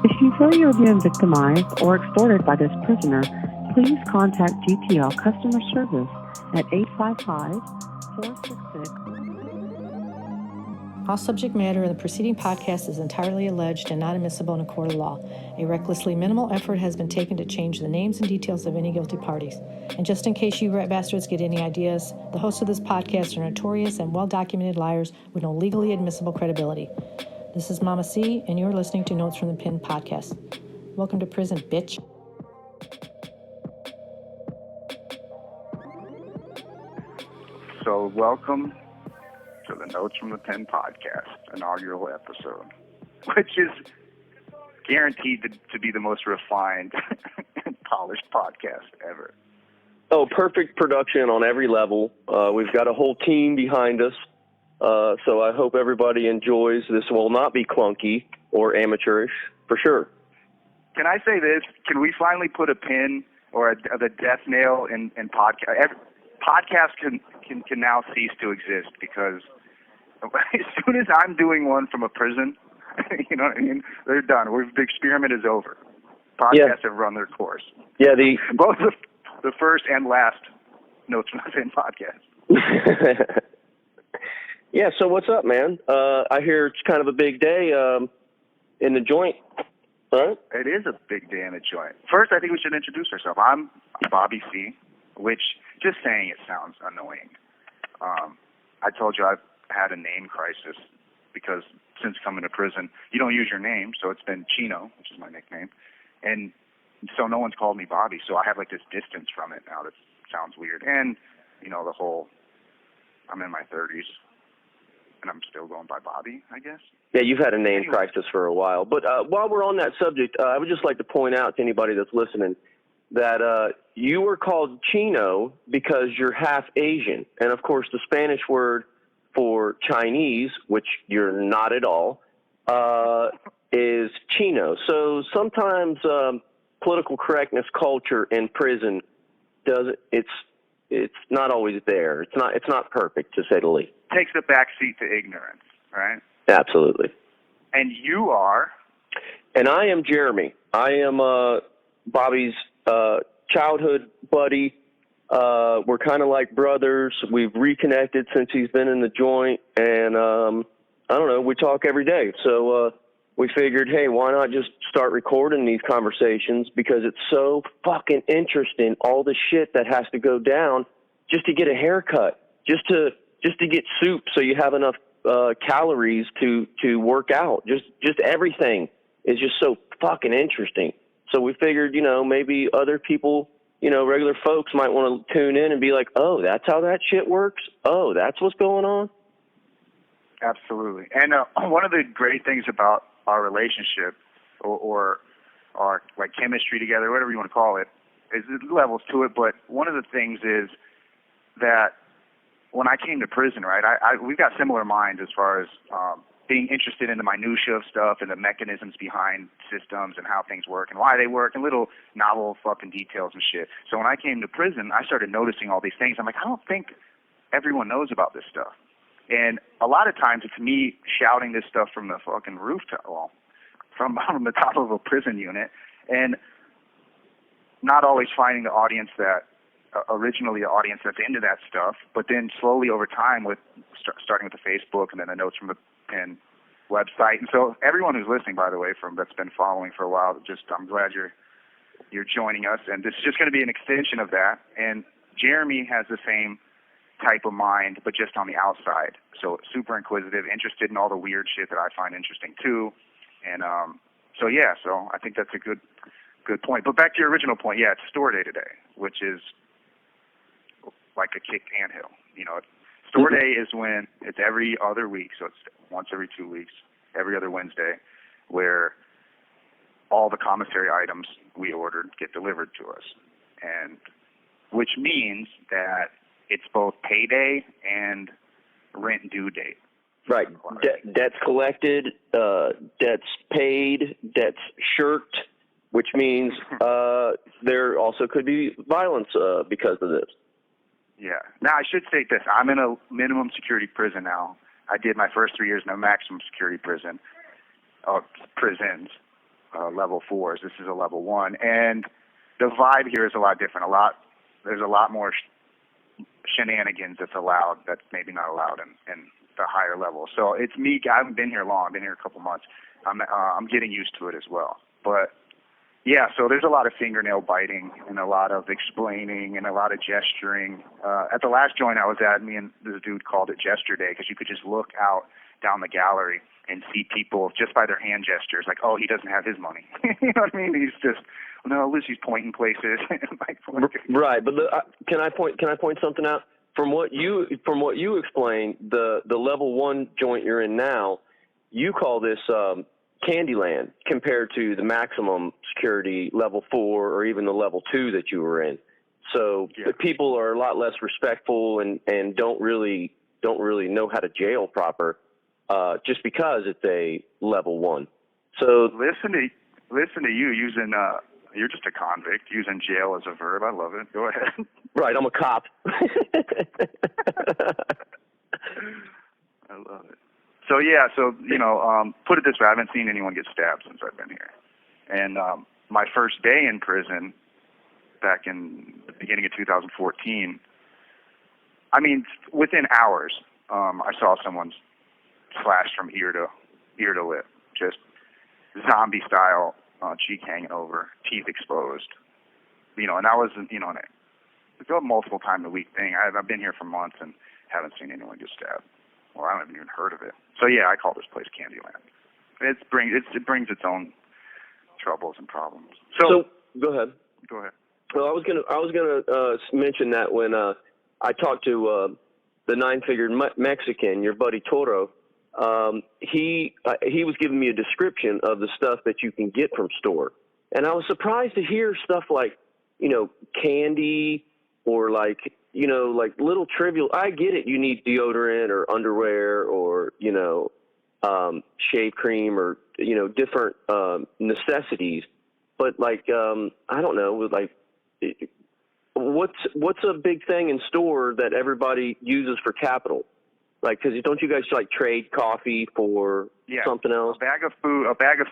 If you feel you are being victimized or extorted by this prisoner, please contact GPL Customer Service at 855-466. All subject matter in the preceding podcast is entirely alleged and not admissible in a court of law. A recklessly minimal effort has been taken to change the names and details of any guilty parties. And just in case you rat bastards get any ideas, the hosts of this podcast are notorious and well-documented liars with no legally admissible credibility. This is Mama C, and you're listening to Notes from the Pen podcast. Welcome to prison, bitch. So welcome to the Notes from the Pen podcast, inaugural episode, which is guaranteed to be the most refined and polished podcast ever. Oh, perfect production on every level. We've got a whole team behind us, so I hope everybody enjoys. This will not be clunky or amateurish, for sure. Can I say this? Can we finally put a pin or the death nail in podcast? Podcasts can now cease to exist because as soon as I'm doing one from a prison, you know what I mean? They're done. The experiment is over. Podcasts have run their course. Yeah, both the first and last Notes from the Pen podcast. Yeah, so what's up, man? I hear it's kind of a big day in the joint, right? It is a big day in the joint. First, I think we should introduce ourselves. I'm Bobby C., which just saying it sounds annoying. I told you I've had a name crisis because since coming to prison, you don't use your name, so it's been Chino, which is my nickname, and so no one's called me Bobby, so I have like this distance from it now that sounds weird. And, you know, I'm in my 30s, and I'm still going by Bobby, I guess. Yeah, you've had a name crisis for a while. But while we're on that subject, I would just like to point out to anybody that's listening that you were called Chino because you're half Asian. And, of course, the Spanish word for Chinese, which you're not at all, is Chino. So sometimes political correctness culture in prison it's not always there. It's not perfect, to say the least. Takes a backseat to ignorance, right? Absolutely. And you are? And I am Jeremy. I am Bobby's childhood buddy. We're kind of like brothers. We've reconnected since he's been in the joint, and I don't know, we talk every day. So we figured, hey, why not just start recording these conversations, because it's so fucking interesting, all the shit that has to go down just to get a haircut, just to get soup so you have enough calories to work out. Just everything is just so fucking interesting. So we figured, maybe other people, regular folks might want to tune in and be like, oh, that's how that shit works? Oh, that's what's going on? Absolutely. And one of the great things about our relationship or our like chemistry together, whatever you want to call it, is levels to it. But one of the things is that when I came to prison, right, we've got similar minds as far as being interested in the minutia of stuff and the mechanisms behind systems and how things work and why they work and little novel fucking details and shit. So when I came to prison, I started noticing all these things. I'm like, I don't think everyone knows about this stuff. And a lot of times it's me shouting this stuff from the fucking rooftop, from the top of a prison unit, and not always finding the audience that originally the audience that's into that stuff, but then slowly over time with starting with the Facebook and then the Notes from the Pen website. And so everyone who's listening, by the way, that's been following for a while, I'm glad you're joining us, and this is just going to be an extension of that. And Jeremy has the same type of mind, but just on the outside. So super inquisitive, interested in all the weird shit that I find interesting too. And so I think that's a good point. But back to your original point, it's Store Day today, which is like a kicked anthill. Store Day is when it's every other week, so it's once every 2 weeks, every other Wednesday, where all the commissary items we ordered get delivered to us, and which means that it's both payday and rent due date. Right. Debts collected, debts paid, debts shirked, which means there also could be violence because of this. Yeah. Now, I should state this. I'm in a minimum security prison now. I did my first 3 years in a maximum security prisons. level 4s. This is a level 1, and the vibe here is a lot different. There's a lot more shenanigans that's allowed that's maybe not allowed in the higher level. So it's me. I haven't been here long. I've been here a couple months. I'm getting used to it as well. But yeah, so there's a lot of fingernail biting and a lot of explaining and a lot of gesturing. At the last joint I was at, me and this dude called it GestureDay because you could just look out down the gallery and see people just by their hand gestures, like, oh, he doesn't have his money. You know what I mean? He's just, no, Lucy's pointing places. Right, but can I point something out? From what you explained, the level 1 joint you're in now, you call this Candyland compared to the maximum security level 4 or even the level 2 that you were in. So the people are a lot less respectful and don't really know how to jail proper, just because it's a level 1. So listen to you using you're just a convict using jail as a verb. I love it. Go ahead. Right, I'm a cop. I love it. So yeah, put it this way, I haven't seen anyone get stabbed since I've been here. And my first day in prison, back in the beginning of 2014, I mean, within hours, I saw someone slashed from ear to lip, just zombie style, cheek hanging over, teeth exposed. And that was, it's a multiple time a week thing. I've been here for months and haven't seen anyone get stabbed. Well, I haven't even heard of it. So yeah, I call this place Candyland. It brings its own troubles and problems. So go ahead. Go ahead. Well, I was gonna mention that when I talked to the 9-figure Mexican, your buddy Toro, he was giving me a description of the stuff that you can get from store, and I was surprised to hear stuff like candy or like little trivial. I get it. You need deodorant or underwear or shave cream or different necessities, but like I don't know, like what's a big thing in store that everybody uses for capital? Like, because don't you guys like trade coffee for something else? A bag of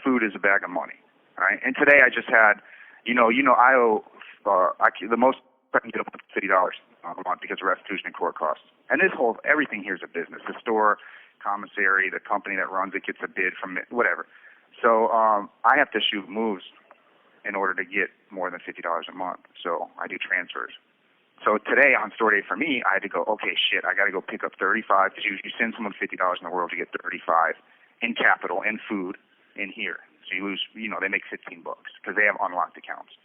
food is a bag of money, all right? And today I just had, I owe the most I can get up to $50 a month because of restitution and court costs. And everything here is a business. The store, commissary, the company that runs it gets a bid from it, whatever. So I have to shoot moves in order to get more than $50 a month. So I do transfers. So today on store day for me, I had to go, okay, shit, I got to go pick up 35 because you send someone $50 in the world to get 35 in capital and food in here. So you lose, they make $15 because they have unlocked accounts.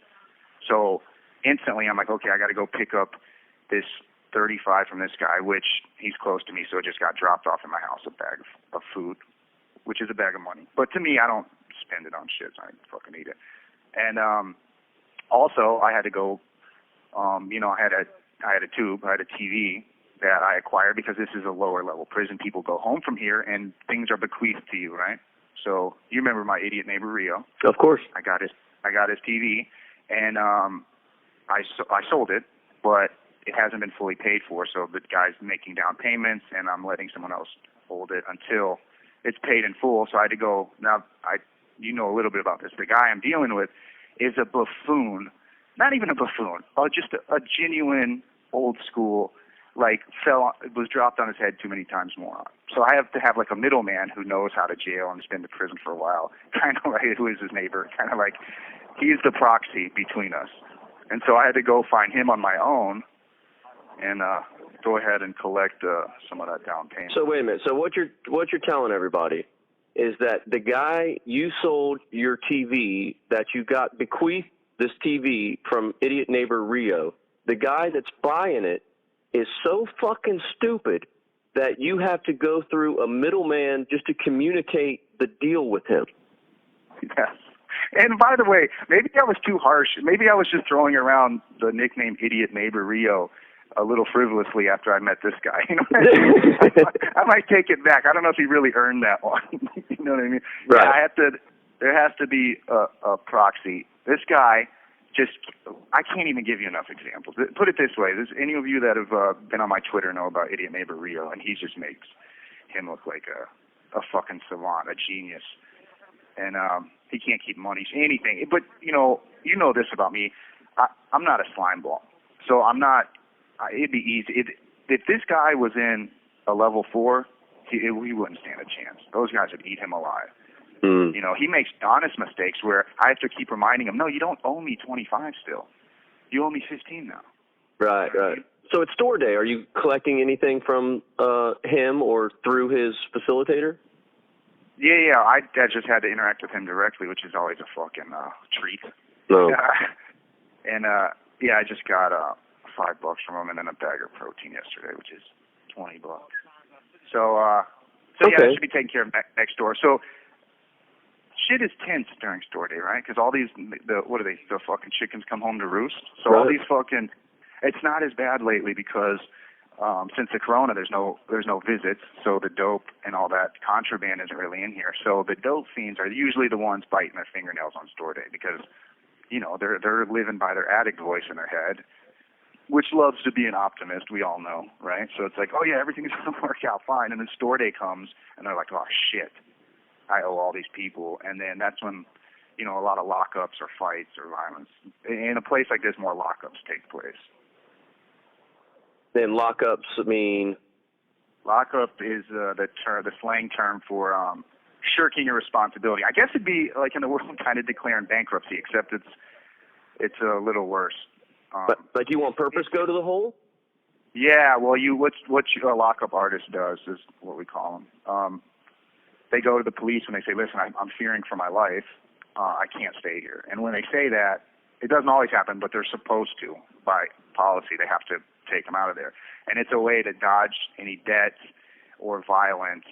So instantly I'm like, okay, I got to go pick up this 35 from this guy, which he's close to me, so it just got dropped off in my house, a bag of food, which is a bag of money. But to me, I don't spend it on shit, so I fucking eat it. And also I had to go, I had a tube, I had a TV that I acquired because this is a lower level prison. People go home from here and things are bequeathed to you, right? So you remember my idiot neighbor Rio? Of course. I got his TV, and I sold it, but it hasn't been fully paid for. So the guy's making down payments, and I'm letting someone else hold it until it's paid in full. So I had to go. Now you know a little bit about this. The guy I'm dealing with is a buffoon. Not even a buffoon, just a genuine old school, was dropped on his head too many times moron. So I have to have like a middleman who knows how to jail and has been to prison for a while, kind of like who is his neighbor, kind of like he's the proxy between us. And so I had to go find him on my own and go ahead and collect some of that down payment. So wait a minute. So what you're telling everybody is that the guy you sold your TV that you got bequeathed this TV from idiot neighbor Rio, the guy that's buying it is so fucking stupid that you have to go through a middleman just to communicate the deal with him. Yes. And by the way, maybe I was too harsh. Maybe I was just throwing around the nickname idiot neighbor Rio a little frivolously after I met this guy. I might take it back. I don't know if he really earned that one. You know what I mean? Right. Yeah, there has to be a proxy. This guy I can't even give you enough examples. Put it this way. There's any of you that have been on my Twitter know about idiot neighbor Rio, and he just makes him look like a fucking savant, a genius. and he can't keep money, anything. But you know this about me. I'm not a slime ball, so I'm not. It'd be easy if this guy was in a level 4. He wouldn't stand a chance. Those guys would eat him alive. You know, he makes honest mistakes where I have to keep reminding him, no, you don't owe me 25 still. You owe me 15 now. Right. So it's store day. Are you collecting anything from him or through his facilitator? Yeah. I just had to interact with him directly, which is always a fucking treat. No. I just got $5 from him and then a bag of protein yesterday, which is $20. So okay. Yeah, that should be taken care of next door. So shit is tense during store day, right? Because all these, the fucking chickens come home to roost. So all these fucking, it's not as bad lately because since the corona, there's no visits, so the dope and all that contraband isn't really in here. So the dope fiends are usually the ones biting their fingernails on store day because, you know, they're living by their addict voice in their head, which loves to be an optimist, we all know, right? So it's like, oh yeah, everything's going to work out fine. And then store day comes, and they're like, oh shit, I owe all these people. And then that's when, you know, a lot of lockups or fights or violence. In a place like this, more lockups take place. Then lockups mean? Lockup is the slang term for shirking your responsibility. I guess it'd be like in the world kind of declaring bankruptcy, except it's a little worse. But like you on purpose go to the hole? Yeah, well, what a lockup artist does is what we call them. They go to the police and they say, listen, I'm fearing for my life. I can't stay here. And when they say that, it doesn't always happen, but they're supposed to. By policy, they have to take them out of there. And it's a way to dodge any debts or violence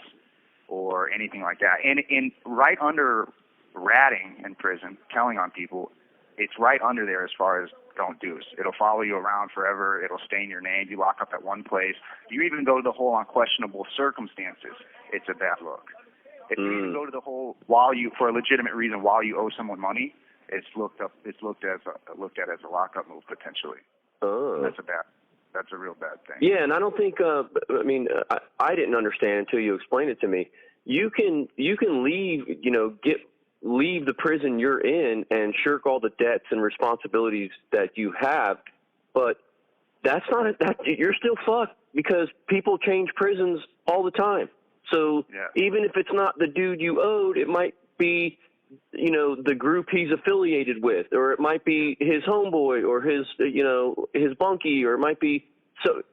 or anything like that. And right under ratting in prison, telling on people, it's right under there as far as don't do. It'll follow you around forever. It'll stain your name. You lock up at one place. You even go to the hole on questionable circumstances. It's a bad look. If you even go to the hole for a legitimate reason while you owe someone money, it's looked at as a lockup move potentially. Oh. That's a real bad thing. Yeah, and I don't think. I didn't understand until you explained it to me. You can leave. You know, leave the prison you're in and shirk all the debts and responsibilities that you have, but that's not that you're still fucked because people change prisons all the time. So even if it's not the dude you owed, it might be, you know, the group he's affiliated with, or it might be his homeboy or his, you know, his bunkie, or it might be so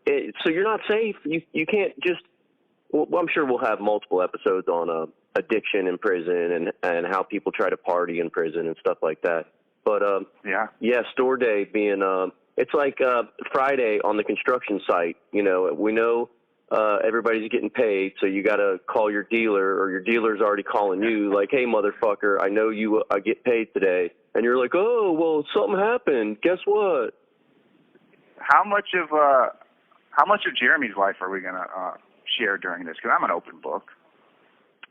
you're not safe. You can't just. Well, I'm sure we'll have multiple episodes on addiction in prison and how people try to party in prison and stuff like that. But store day being it's like Friday on the construction site. You know, we know everybody's getting paid, so you got to call your dealer, or your dealer's already calling you like, hey, motherfucker, I know you get paid today. And you're like, oh, well, something happened. Guess what? How much of Jeremy's life are we going to share during this? Because I'm an open book.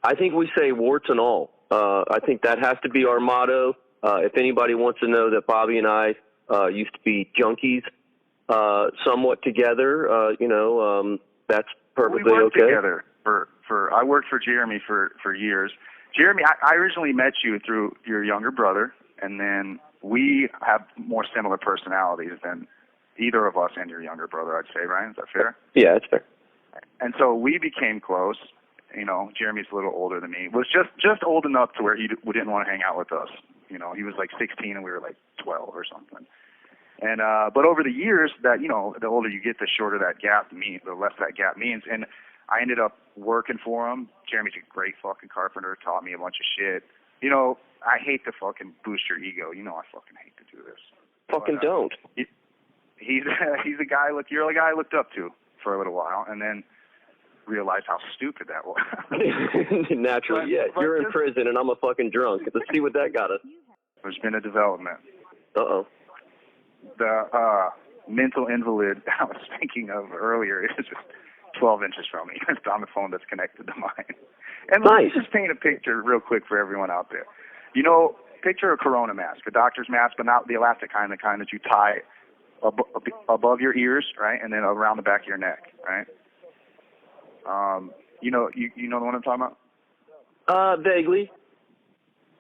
I think we say warts and all. I think that has to be our motto. If anybody wants to know that Bobby and I used to be junkies somewhat together, that's perfectly we worked okay. Together I worked for Jeremy for years. Jeremy, I originally met you through your younger brother, and then we have more similar personalities than either of us and your younger brother, I'd say, Ryan. Is that fair? Yeah, that's fair. And so we became close. You know, Jeremy's a little older than me. Was just old enough to where he didn't want to hang out with us. You know, he was like 16 and we were like 12 or something. And but over the years, that, you know, the older you get, the shorter that gap means, the less that gap means. And I ended up working for him. Jeremy's a great fucking carpenter. Taught me a bunch of shit. You know, I hate to fucking boost your ego. You know, I fucking hate to do this. Fucking don't. He's a guy. You're the guy I looked up to for a little while, and then realized how stupid that was. Naturally, you're in prison and I'm a fucking drunk. Let's see what that got us. There's been a development. Uh-oh. The mental invalid I was thinking of earlier is just 12 inches from me. It's on the phone that's connected to mine. And nice. Let's just paint a picture real quick for everyone out there. You know, picture a corona mask, a doctor's mask, but not the elastic kind, the kind that you tie above your ears, right, and then around the back of your neck, right? You know the one I'm talking about? Vaguely.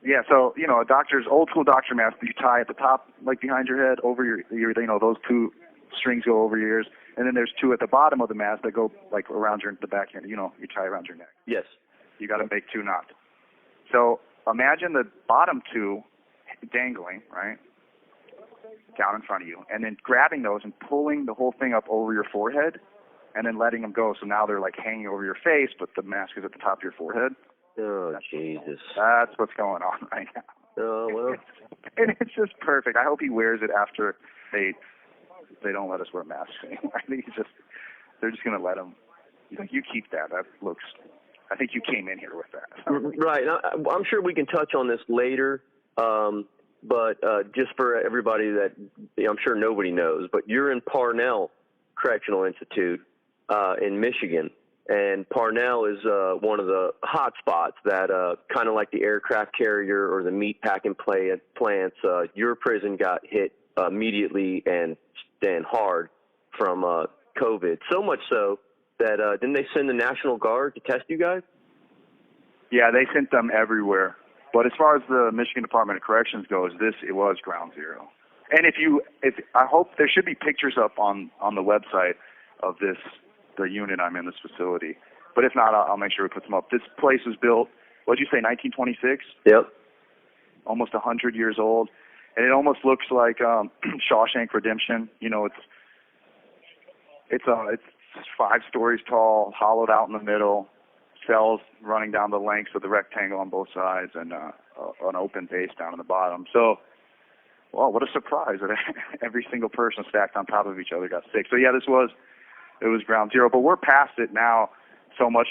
Yeah, so, a doctor's old school doctor mask you tie at the top, like behind your head, over your those two strings go over your ears, and then there's two at the bottom of the mask that go like around the back end, you tie around your neck. Yes. You got to make two knots. So imagine the bottom two dangling, right, down in front of you, and then grabbing those and pulling the whole thing up over your forehead, and then letting them go. So now they're like hanging over your face, but the mask is at the top of your forehead. Oh, Jesus. That's what's going on right now. Oh, well. And it's just perfect. I hope he wears it after they don't let us wear masks anymore. I think they're just going to let him. You keep that. That looks, I think you came in here with that. Right. I'm sure we can touch on this later, but just for everybody that I'm sure nobody knows, but you're in Parnell Correctional Institute in Michigan. And Parnell is one of the hot spots that kind of like the aircraft carrier or the meat packing plants. Your prison got hit immediately and hard from COVID. So much so that didn't they send the National Guard to test you guys? Yeah, they sent them everywhere. But as far as the Michigan Department of Corrections goes, it was ground zero. And I hope there should be pictures up on the website of the unit I'm in, this facility. But if not, I'll make sure we put them up. This place was built, what'd you say, 1926? Yep. Almost 100 years old. And it almost looks like Shawshank Redemption. It's 5 stories tall, hollowed out in the middle, cells running down the lengths of the rectangle on both sides, and an open base down in the bottom. So, well, what a surprise that every single person stacked on top of each other got sick. So yeah, it was ground zero, but we're past it now so much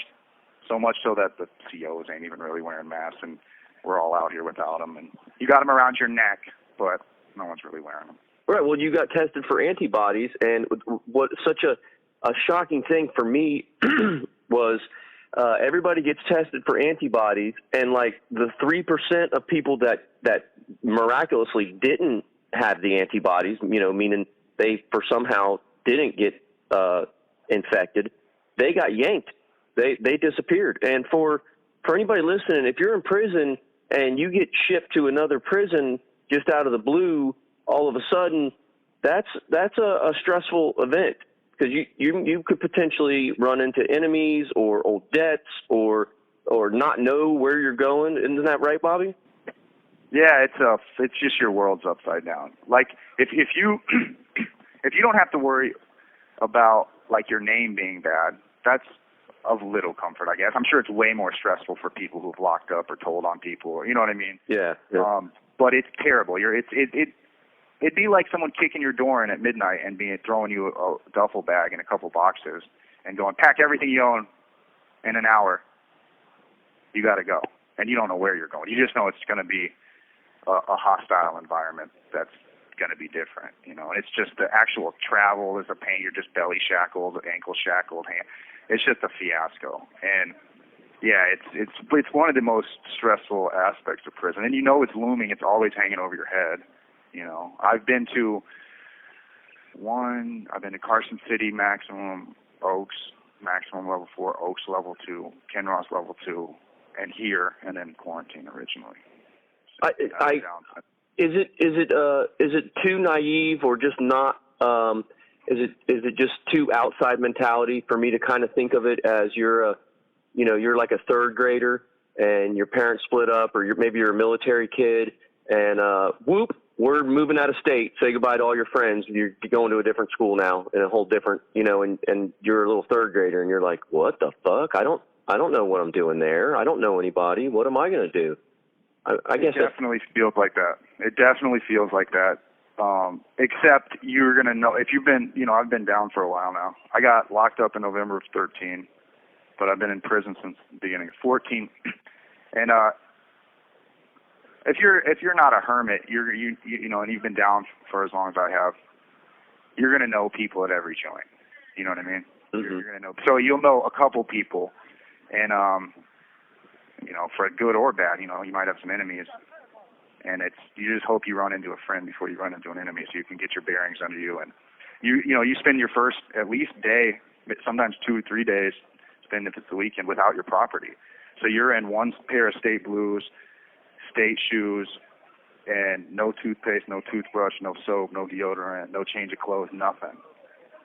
so that the COs ain't even really wearing masks, and we're all out here without them. And you got them around your neck, but no one's really wearing them. Right. Well, you got tested for antibodies, and what such a shocking thing for me was everybody gets tested for antibodies, and like the 3% of people that miraculously didn't have the antibodies, meaning they somehow didn't get infected, they got yanked. They disappeared. And for anybody listening, if you're in prison and you get shipped to another prison just out of the blue, all of a sudden, that's a stressful event, because you could potentially run into enemies or old debts or not know where you're going. Isn't that right, Bobby? Yeah, it's just your world's upside down. Like if you if you don't have to worry about like your name being bad, that's of little comfort, I guess. I'm sure it's way more stressful for people who've locked up or told on people, or you know what I mean? Yeah. But it's terrible. It'd be like someone kicking your door in at midnight and throwing you a duffel bag and a couple boxes and going, pack everything you own in an hour. You got to go, and you don't know where you're going. You just know it's going to be a hostile environment that's going to be different, and it's just the actual travel is a pain. You're just belly shackled, ankle shackled, it's just a fiasco. And yeah, it's one of the most stressful aspects of prison, and it's looming. It's always hanging over your head. I've been to Carson City maximum, Oaks maximum level 4, Oaks level 2, Kinross level 2, and here, and then quarantine originally. So is it too naive or just not? Is it just too outside mentality for me to kind of think of it as you're like a third grader and your parents split up, or maybe you're a military kid and whoop, we're moving out of state. Say goodbye to all your friends. You're going to a different school now in a whole different, and you're a little third grader and you're like, what the fuck? I don't know what I'm doing there. I don't know anybody. What am I going to do? I guess it definitely feels like that. It definitely feels like that. Except you're going to know if you've been, I've been down for a while now. I got locked up in November of 13, but I've been in prison since the beginning of 14. And if you're not a hermit, and you've been down for as long as I have, you're going to know people at every joint. You know what I mean? Mm-hmm. You're going to know. So you'll know a couple people, and for good or bad, you might have some enemies, and you just hope you run into a friend before you run into an enemy, so you can get your bearings under you, and you spend your first at least day, sometimes 2 or 3 days, if it's the weekend, without your property. So you're in one pair of state blues, state shoes, and no toothpaste, no toothbrush, no soap, no deodorant, no change of clothes, nothing.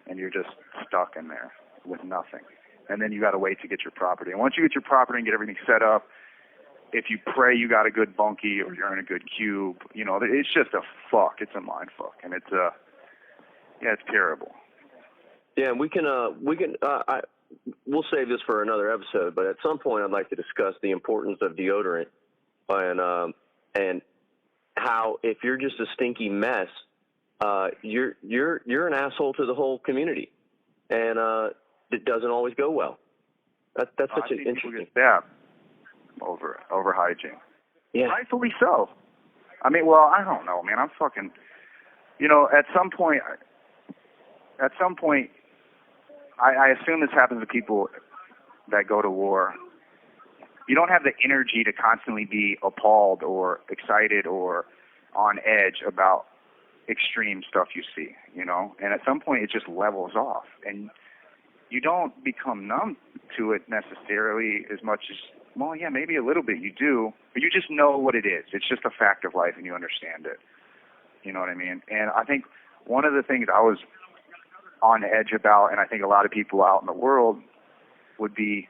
And you're just stuck in there with nothing. And then you got to wait to get your property. And once you get your property and get everything set up, if you pray you got a good bunkie or you're in a good cube, you know, it's just a fuck. It's a mind fuck. And it's it's terrible. Yeah, and we'll save this for another episode, but at some point I'd like to discuss the importance of deodorant and how if you're just a stinky mess, you're an asshole to the whole community, and it doesn't always go well. That's such an interesting. People get stabbed over hygiene. Yeah, rightfully so. I mean, well, I don't know, man. I'm fucking. You know, at some point, I assume this happens to people that go to war. You don't have the energy to constantly be appalled or excited or on edge about extreme stuff you see, you know? And at some point it just levels off. And you don't become numb to it necessarily as much as, well, yeah, maybe a little bit you do, but you just know what it is. It's just a fact of life and you understand it. You know what I mean? And I think one of the things I was on edge about, and I think a lot of people out in the world would be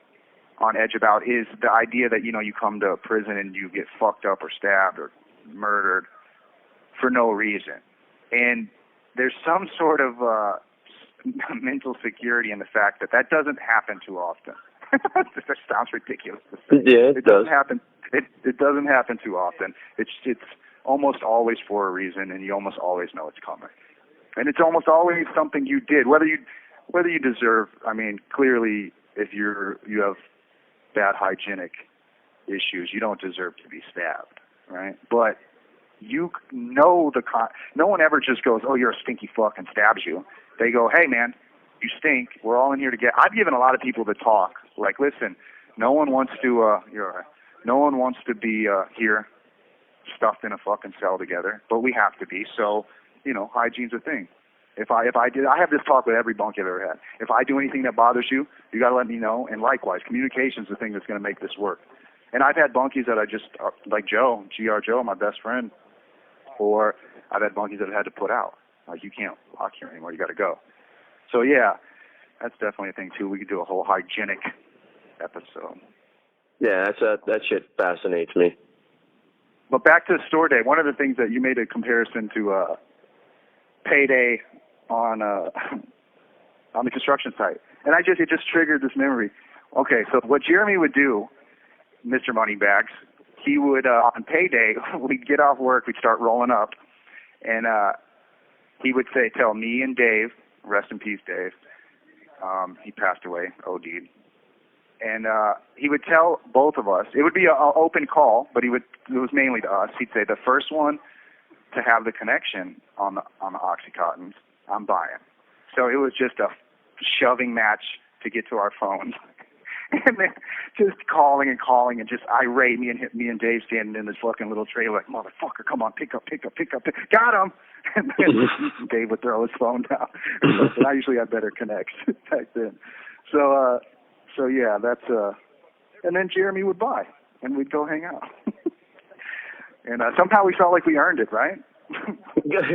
on edge about, is the idea that, you know, you come to a prison and you get fucked up or stabbed or murdered for no reason. And there's some sort of mental security in the fact that that doesn't happen too often. That sounds ridiculous to say. Yeah, it does. Doesn't happen. It doesn't happen too often. It's almost always for a reason, and you almost always know it's coming. And it's almost always something you did, whether you deserve. I mean, clearly, if you have bad hygienic issues, you don't deserve to be stabbed, right? But you know no one ever just goes, "Oh, you're a stinky fuck," and stabs you. They go, "Hey, man, you stink. We're all in here together." I've given a lot of people the talk, like, listen, no one wants to be here stuffed in a fucking cell together, but we have to be. So, you know, hygiene's a thing. If I have this talk with every bunk I've ever had. If I do anything that bothers you, you got to let me know. And likewise, communication's the thing that's going to make this work. And I've had bunkies that I just, like Joe, GR Joe, my best friend, or I've had bunkies that I've had to put out. Like, you can't walk here anymore. You got to go. So yeah, that's definitely a thing too. We could do a whole hygienic episode. Yeah, that shit fascinates me. But back to store day. One of the things that you made a comparison to payday on the construction site, and it just triggered this memory. Okay, so what Jeremy would do, Mr. Moneybags, he would on payday we'd get off work, we'd start rolling up, and he would tell me and Dave, rest in peace, Dave. He passed away, OD'd. And he would tell both of us. It would be an open call, but it was mainly to us. He'd say, the first one to have the connection on the Oxycontins, I'm buying. So it was just a shoving match to get to our phones. And then just calling and just irate. Me and Dave standing in this fucking little trailer like, motherfucker, come on, pick up. Got him. And then Dave would throw his phone down. And I usually had better connects back then. So yeah, that's and then Jeremy would buy, and we'd go hang out. And somehow we felt like we earned it, right?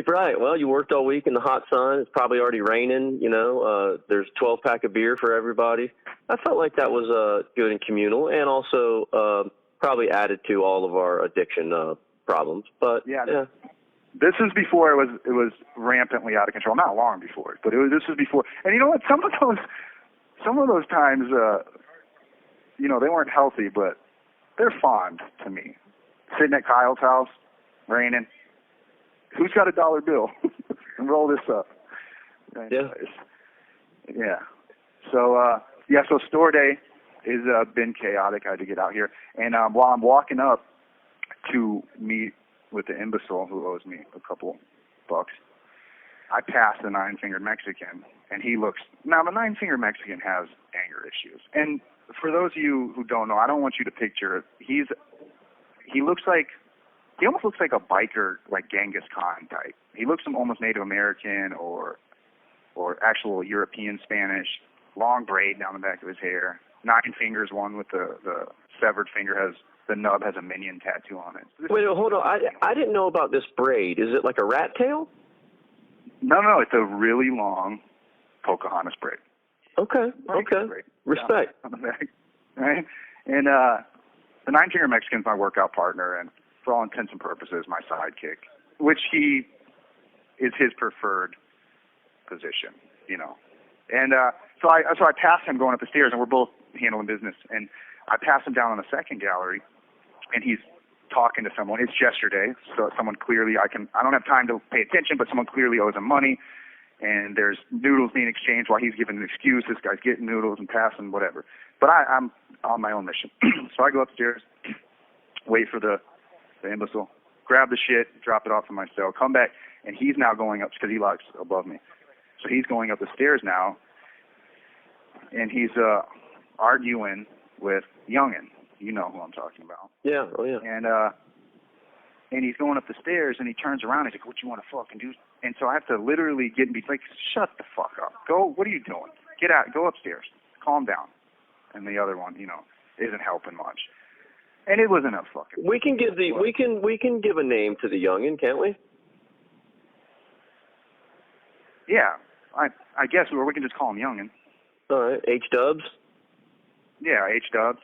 Right. Well, you worked all week in the hot sun. It's probably already raining. You know, there's 12-pack of beer for everybody. I felt like that was good and communal, and also probably added to all of our addiction problems. But yeah. This is before it was rampantly out of control. Not long before, but this was before. And you know what? Some of those times, you know, they weren't healthy, but they're fond to me. Sitting at Kyle's house, raining. Who's got a $1 bill? And roll this up. Yeah. Yeah. So, so store day has been chaotic. I had to get out here. And while I'm walking up to meet with the imbecile who owes me a couple bucks, I pass the 9-fingered Mexican, and he looks. Now, the 9-fingered Mexican has anger issues. And for those of you who don't know, I don't want you to picture. He almost looks like a biker, like Genghis Khan type. He looks almost Native American or actual European Spanish. Long braid down the back of his hair. 9 fingers. One with the severed finger has the nub has a minion tattoo on it. Wait, hold on. I didn't know about this braid. Is it like a rat tail? No, it's a really long Pocahontas braid. Okay. Braid. Respect. On the back. Right? And the Nine Finger Mexican's my workout partner, and for all intents and purposes, my sidekick, which he is his preferred position, you know. And so I passed him going up the stairs, and we're both handling business, and I pass him down on the second gallery, and he's talking to someone. It's GestureDay, so someone clearly I don't have time to pay attention, but someone clearly owes him money, and there's noodles being exchanged while he's giving an excuse. This guy's getting noodles and passing whatever. But I'm on my own mission. So I go upstairs, wait for the imbecile, grab the shit, drop it off in my cell, come back, and he's now going up because he locks above me. So he's going up the stairs now, and he's arguing with Youngin. You know who I'm talking about. Yeah, oh yeah. And he's going up the stairs, and he turns around and he's like, "What you want to fucking do?" And so I have to literally get and be like, "Shut the fuck up. Go. What are you doing? Get out. Go upstairs. Calm down." And the other one, you know, isn't helping much. And it was enough fucking. We can give we can give a name to the youngin, can't we? Yeah, I guess we can just call him Youngin. All right, H-Dubs. Yeah, H-Dubs.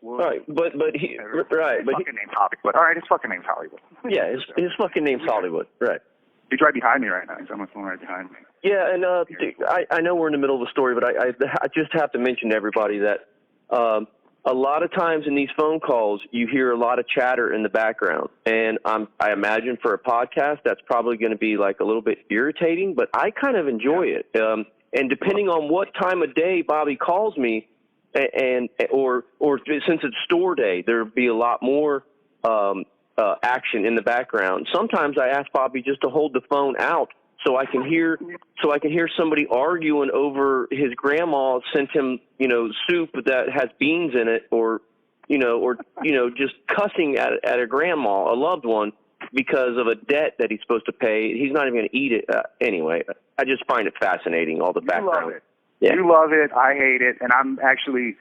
All right, but he his fucking name's Hollywood. But all right, his fucking name's Hollywood. Yeah, his fucking name's Hollywood. Right. He's right behind me right now. He's on my phone right behind me. Yeah, and I know we're in the middle of the story, but I just have to mention to everybody that a lot of times in these phone calls you hear a lot of chatter in the background, and I imagine for a podcast that's probably going to be like a little bit irritating, but I kind of enjoy it. And depending on what time of day Bobby calls me, or since it's store day, there'll be a lot more action in the background. Sometimes I ask Bobby just to hold the phone out so I can hear somebody arguing over his grandma sent him, you know, soup that has beans in it, or just cussing at a grandma, a loved one, because of a debt that he's supposed to pay. He's not even going to eat it anyway. I just find it fascinating, all the background. You love it. Yeah. You love it. I hate it, and I'm actually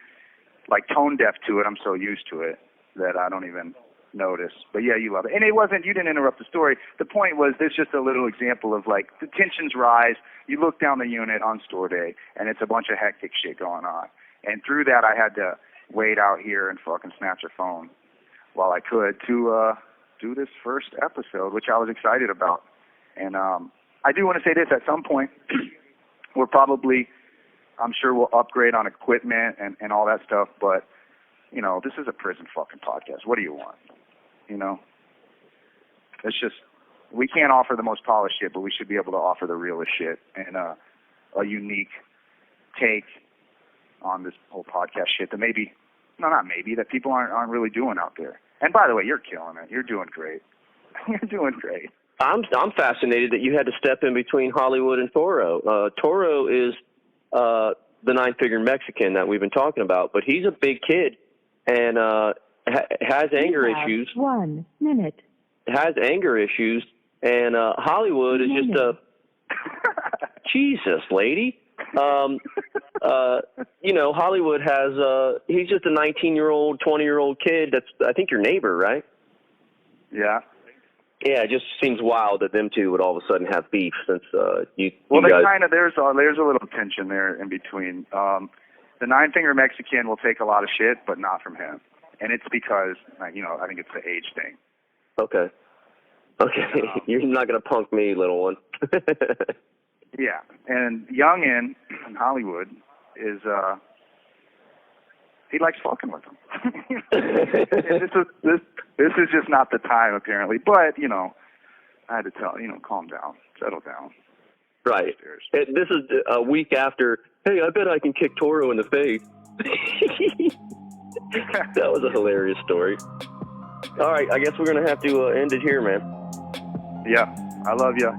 like tone deaf to it. I'm so used to it that I don't even notice. But yeah, you love it. And you didn't interrupt the story. The point was, there's just a little example of like the tensions rise. You look down the unit on store day, and it's a bunch of hectic shit going on. And through that, I had to wait out here and fucking snatch a phone while I could to do this first episode, which I was excited about. And I do want to say this: at some point, I'm sure we'll upgrade on equipment and all that stuff, but, you know, this is a prison fucking podcast. What do you want? You know? It's just, we can't offer the most polished shit, but we should be able to offer the realest shit and a unique take on this whole podcast shit that that people aren't really doing out there. And by the way, you're killing it. You're doing great. You're doing great. I'm fascinated that you had to step in between Hollywood and Toro. Toro is the nine-figure Mexican that we've been talking about, but he's a big kid and has anger issues. 1 minute. Has anger issues, and Hollywood is just a Jesus, lady. Hollywood has he's just a 19-year-old, 20-year-old kid. That's, I think, your neighbor, right? Yeah. Yeah, it just seems wild that them two would all of a sudden have beef since you guys... there's a little tension there in between. The nine-finger Mexican will take a lot of shit, but not from him. And it's because, I think it's the age thing. Okay. You're not going to punk me, little one. Yeah. And Youngin in Hollywood is, he likes fucking with him. This is just not the time, apparently. But, I had to tell, calm down, settle down. Right. This is a week after, hey, I bet I can kick Toro in the face. That was a hilarious story. All right, I guess we're going to have to end it here, man. Yeah, I love you.